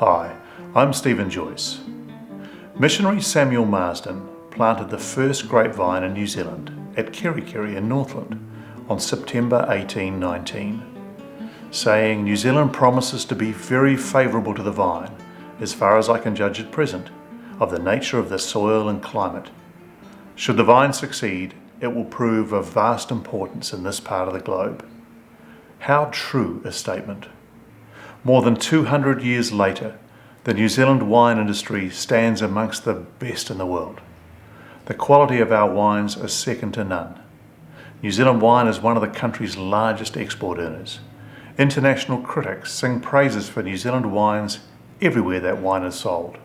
Hi, I'm Stephen Joyce. Missionary Samuel Marsden planted the first grapevine in New Zealand at Kerikeri in Northland on September 1819, saying, "New Zealand promises to be very favourable to the vine, as far as I can judge at present, of the nature of the soil and climate. Should the vine succeed, it will prove of vast importance in this part of the globe." How true a statement. More than 200 years later, the New Zealand wine industry stands amongst the best in the world. The quality of our wines is second to none. New Zealand wine is one of the country's largest export earners. International critics sing praises for New Zealand wines everywhere that wine is sold.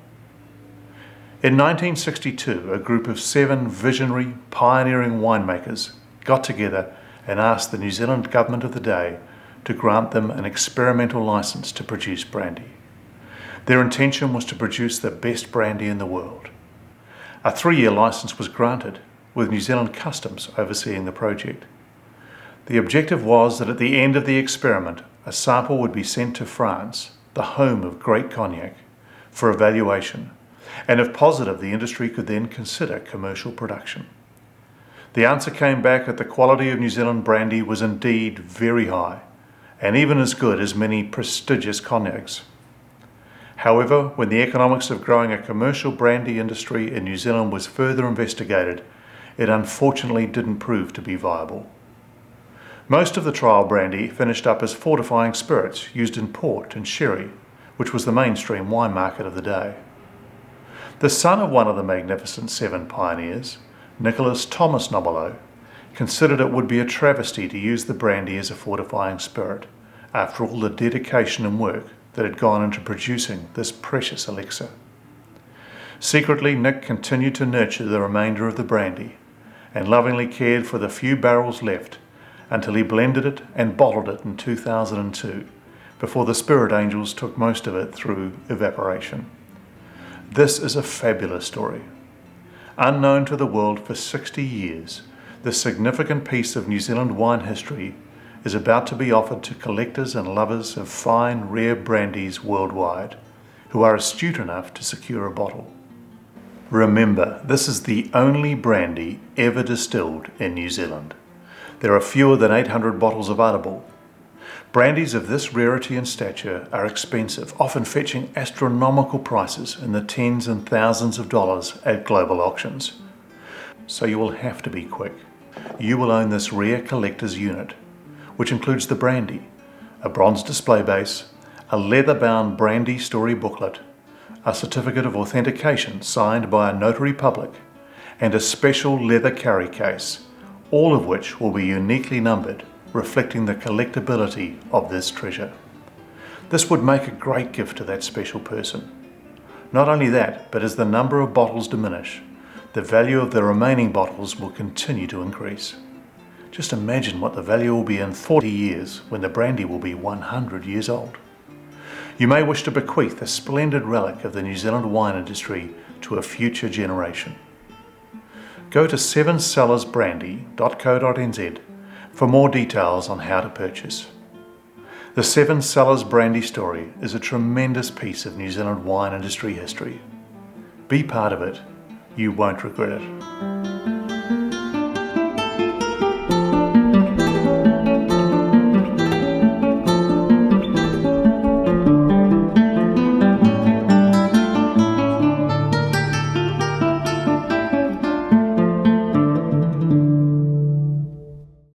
In 1962, a group of 7 visionary, pioneering winemakers got together and asked the New Zealand government of the day to grant them an experimental license to produce brandy. Their intention was to produce the best brandy in the world. A 3-year license was granted, with New Zealand Customs overseeing the project. The objective was that at the end of the experiment, a sample would be sent to France, the home of great cognac, for evaluation, and if positive, the industry could then consider commercial production. The answer came back that the quality of New Zealand brandy was indeed very high, and even as good as many prestigious cognacs. However, when the economics of growing a commercial brandy industry in New Zealand was further investigated, it unfortunately didn't prove to be viable. Most of the trial brandy finished up as fortifying spirits used in port and sherry, which was the mainstream wine market of the day. The son of one of the Magnificent 7 pioneers, Nicholas Thomas Nobelow, considered it would be a travesty to use the brandy as a fortifying spirit, after all the dedication and work that had gone into producing this precious elixir. Secretly, Nick continued to nurture the remainder of the brandy, and lovingly cared for the few barrels left until he blended it and bottled it in 2002, before the spirit angels took most of it through evaporation. This is a fabulous story. Unknown to the world for 60 years, this significant piece of New Zealand wine history is about to be offered to collectors and lovers of fine, rare brandies worldwide, who are astute enough to secure a bottle. Remember, this is the only brandy ever distilled in New Zealand. There are fewer than 800 bottles available. Brandies of this rarity and stature are expensive, often fetching astronomical prices in the tens and thousands of dollars at global auctions. So you will have to be quick. You will own this rare collector's unit, which includes the brandy, a bronze display base, a leather-bound brandy story booklet, a certificate of authentication signed by a notary public, and a special leather carry case, all of which will be uniquely numbered, reflecting the collectability of this treasure. This would make a great gift to that special person. Not only that, but as the number of bottles diminish, the value of the remaining bottles will continue to increase. Just imagine what the value will be in 40 years when the brandy will be 100 years old. You may wish to bequeath a splendid relic of the New Zealand wine industry to a future generation. Go to 7cellarsbrandy.co.nz for more details on how to purchase. The 7 Cellars Brandy story is a tremendous piece of New Zealand wine industry history. Be part of it. You won't regret it.